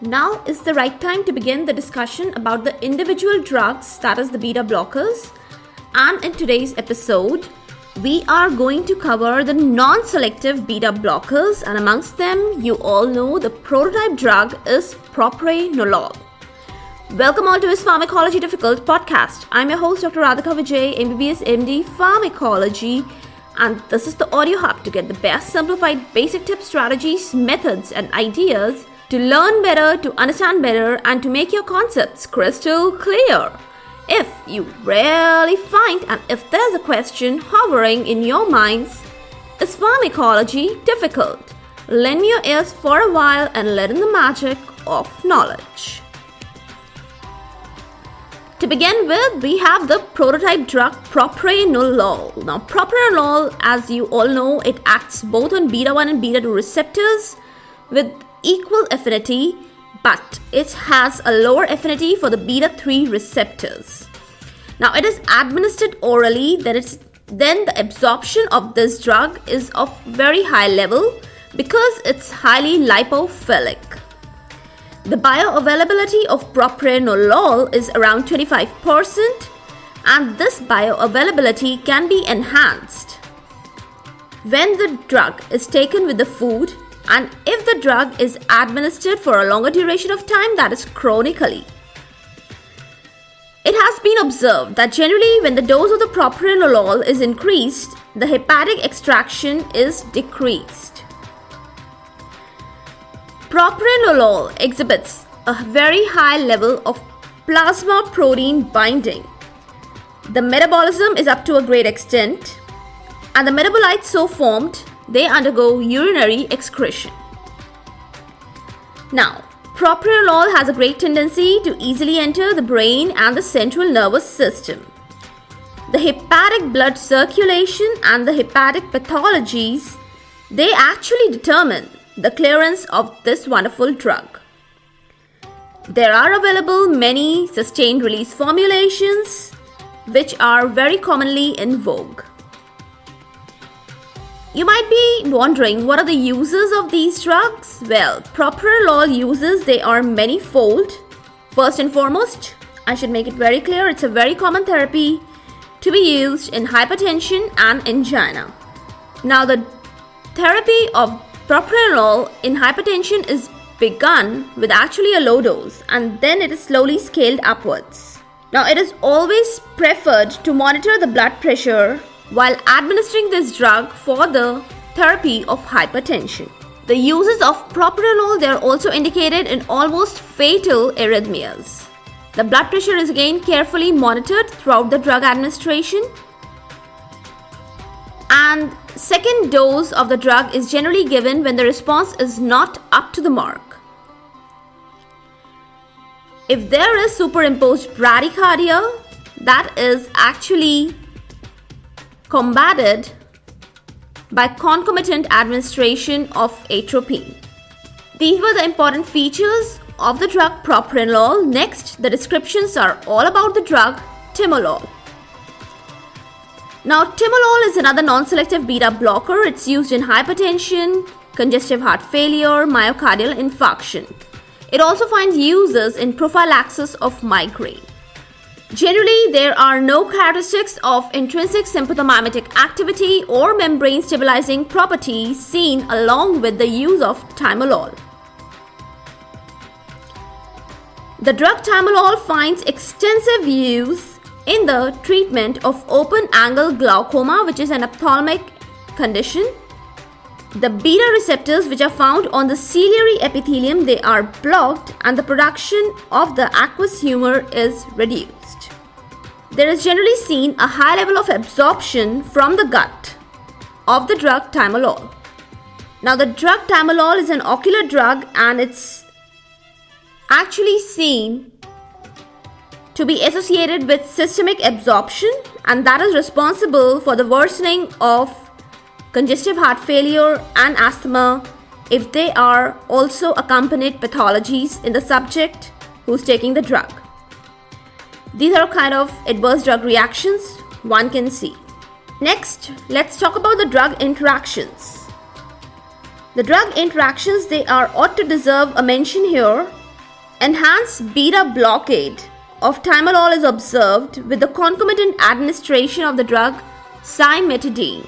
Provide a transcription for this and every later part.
Now is the right time to begin the discussion about the individual drugs, that is the beta blockers. And in today's episode, we are going to cover the non-selective beta blockers, and amongst them, you all know the prototype drug is Propranolol. Welcome all to IS Pharmacology Difficult Podcast. I'm your host, Dr. Radhika Vijay, MBBS MD Pharmacology, and this is the audio hub to get the best simplified basic tips, strategies, methods, and ideas to learn better, to understand better, and to make your concepts crystal clear. If you really find, and if there's a question hovering in your minds, is pharmacology difficult? Lend me your ears for a while and let in the magic of knowledge. To begin with, we have the prototype drug Propranolol. Now, Propranolol, as you all know, it acts both on beta 1 and beta 2 receptors with equal affinity, but it has a lower affinity for the beta 3 receptors. Now, it is administered orally, then the absorption of this drug is of very high level because it's highly lipophilic. The bioavailability of propranolol is around 25%, and this bioavailability can be enhanced when the drug is taken with the food and if the drug is administered for a longer duration of time, that is chronically. It has been observed that generally when the dose of the propranolol is increased, the hepatic extraction is decreased. Propranolol exhibits a very high level of plasma protein binding. The metabolism is up to a great extent, and the metabolites so formed, they undergo urinary excretion. Now, propranolol has a great tendency to easily enter the brain and the central nervous system. The hepatic blood circulation and the hepatic pathologies, they actually determine the clearance of this wonderful drug. There are available many sustained release formulations which are very commonly in vogue. You might be wondering what are the uses of these drugs? Well, propranolol uses, they are manifold. First and foremost, I should make it very clear, it's a very common therapy to be used in hypertension and angina. Now, the therapy of propranolol in hypertension is begun with actually a low dose and then it is slowly scaled upwards. Now, it is always preferred to monitor the blood pressure while administering this drug for the therapy of hypertension. The uses of propranolol, they are also indicated in almost fatal arrhythmias. The blood pressure is again carefully monitored throughout the drug administration, and second dose of the drug is generally given when the response is not up to the mark. If there is superimposed bradycardia, that is actually combated by concomitant administration of atropine. These were the important features of the drug propranolol. Next, the descriptions are all about the drug Timolol. Now, Timolol is another non-selective beta blocker. It's used in hypertension, congestive heart failure, myocardial infarction. It also finds uses in prophylaxis of migraine. Generally, there are no characteristics of intrinsic sympathomimetic activity or membrane stabilizing properties seen along with the use of Timolol. The drug Timolol finds extensive use in the treatment of open-angle glaucoma, which is an ophthalmic condition. The beta receptors which are found on the ciliary epithelium, they are blocked and the production of the aqueous humor is reduced. There is generally seen a high level of absorption from the gut of the drug Timolol. Now, the drug Timolol is an ocular drug and it's actually seen to be associated with systemic absorption, and that is responsible for the worsening of congestive heart failure and asthma if they are also accompanied pathologies in the subject who's taking the drug. These are kind of adverse drug reactions one can see. Next, let's talk about the drug interactions. The drug interactions, they are ought to deserve a mention here Enhanced beta blockade of Timolol is observed with the concomitant administration of the drug cimetidine.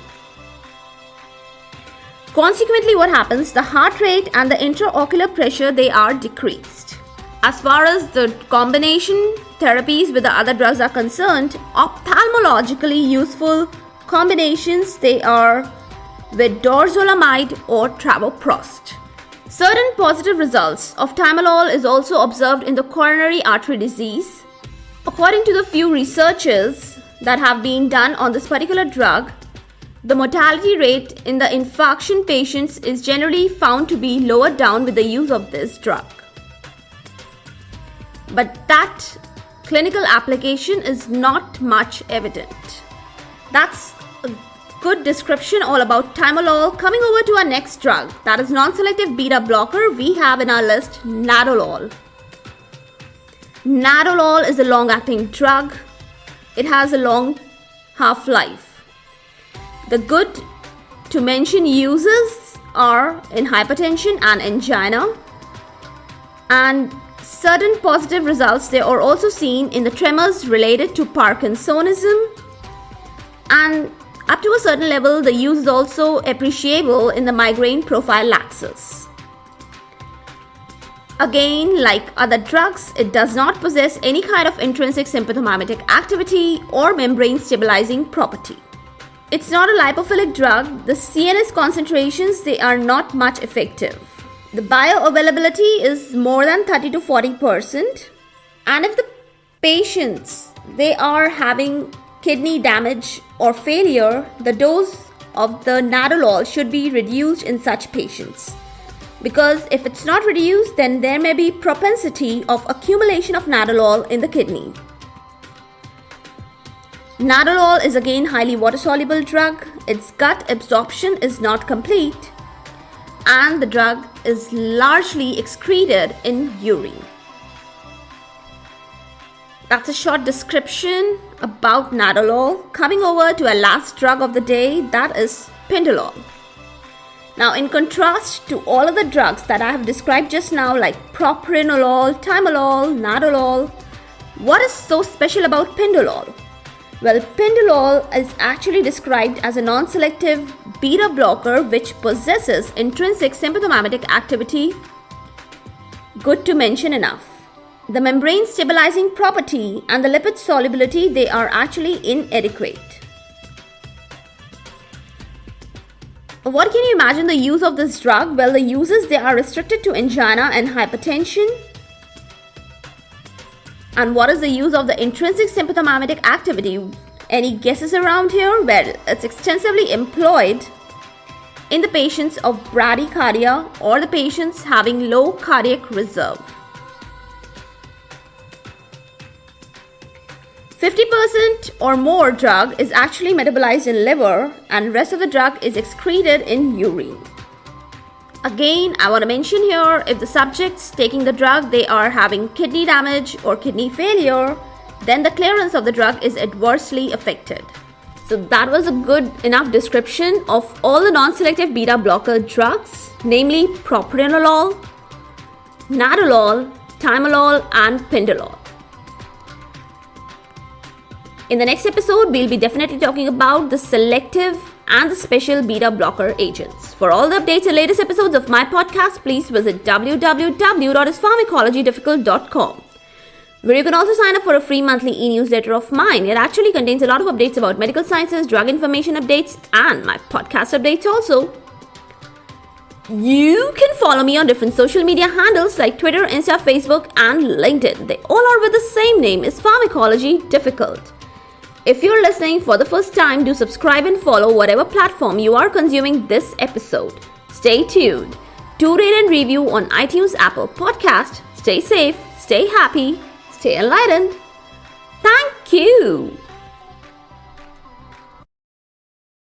Consequently, what happens? The heart rate and the intraocular pressure, they are decreased. As far as the combination therapies with the other drugs are concerned, ophthalmologically useful combinations, they are with dorzolamide or travoprost. Certain positive results of Timolol is also observed in the coronary artery disease. According to the few researches that have been done on this particular drug, the mortality rate in the infarction patients is generally found to be lowered down with the use of this drug. But that clinical application is not much evident. That's a good description all about Timolol. Coming over to our next drug, that is non-selective beta blocker, we have in our list Nadolol. Nadolol is a long-acting drug. It has a long half-life. The good to mention uses are in hypertension and angina, and certain positive results they are also seen in the tremors related to Parkinsonism, and up to a certain level the use is also appreciable in the migraine prophylaxis. Again, like other drugs, it does not possess any kind of intrinsic sympathomimetic activity or membrane stabilizing property. It's not a lipophilic drug. The CNS concentrations, they are not much effective. The bioavailability is more than 30 to 40%. And if the patients, they are having kidney damage or failure, the dose of the Nadolol should be reduced in such patients. Because if it's not reduced, then there may be propensity of accumulation of Nadolol in the kidney. Nadolol is again highly water-soluble drug. Its gut absorption is not complete, and the drug is largely excreted in urine. That's a short description about Nadolol. Coming over to our last drug of the day, that is Pindolol. Now, in contrast to all of the drugs that I have described just now, like Propranolol, Timolol, Nadolol, what is so special about Pindolol? Well, Pindolol is actually described as a non-selective beta blocker which possesses intrinsic sympathomimetic activity. Good to mention enough. The membrane stabilizing property and the lipid solubility, they are actually inadequate. What can you imagine the use of this drug? Well, the uses, they are restricted to angina and hypertension. And what is the use of the intrinsic sympathomimetic activity? Any guesses around here? Well, it's extensively employed in the patients of bradycardia or the patients having low cardiac reserve. 50% or more drug is actually metabolized in liver, and rest of the drug is excreted in urine. Again, I want to mention here, if the subjects taking the drug, they are having kidney damage or kidney failure, then the clearance of the drug is adversely affected. So that was a good enough description of all the non-selective beta blocker drugs, namely Propranolol, Nadolol, Timolol, and Pindolol. In the next episode, we'll be definitely talking about the selective and the special beta blocker agents. For all the updates and latest episodes of my podcast, please visit www.ispharmacologydifficult.com, where you can also sign up for a free monthly e-newsletter of mine. It actually contains a lot of updates about medical sciences, drug information updates, and my podcast updates also. You can follow me on different social media handles like Twitter, Insta, Facebook, and LinkedIn. They all are with the same name, is Pharmacology Difficult. If you're listening for the first time, do subscribe and follow whatever platform you are consuming this episode. Stay tuned. Do rate and review on iTunes, Apple Podcast. Stay safe, stay happy, stay enlightened. Thank you.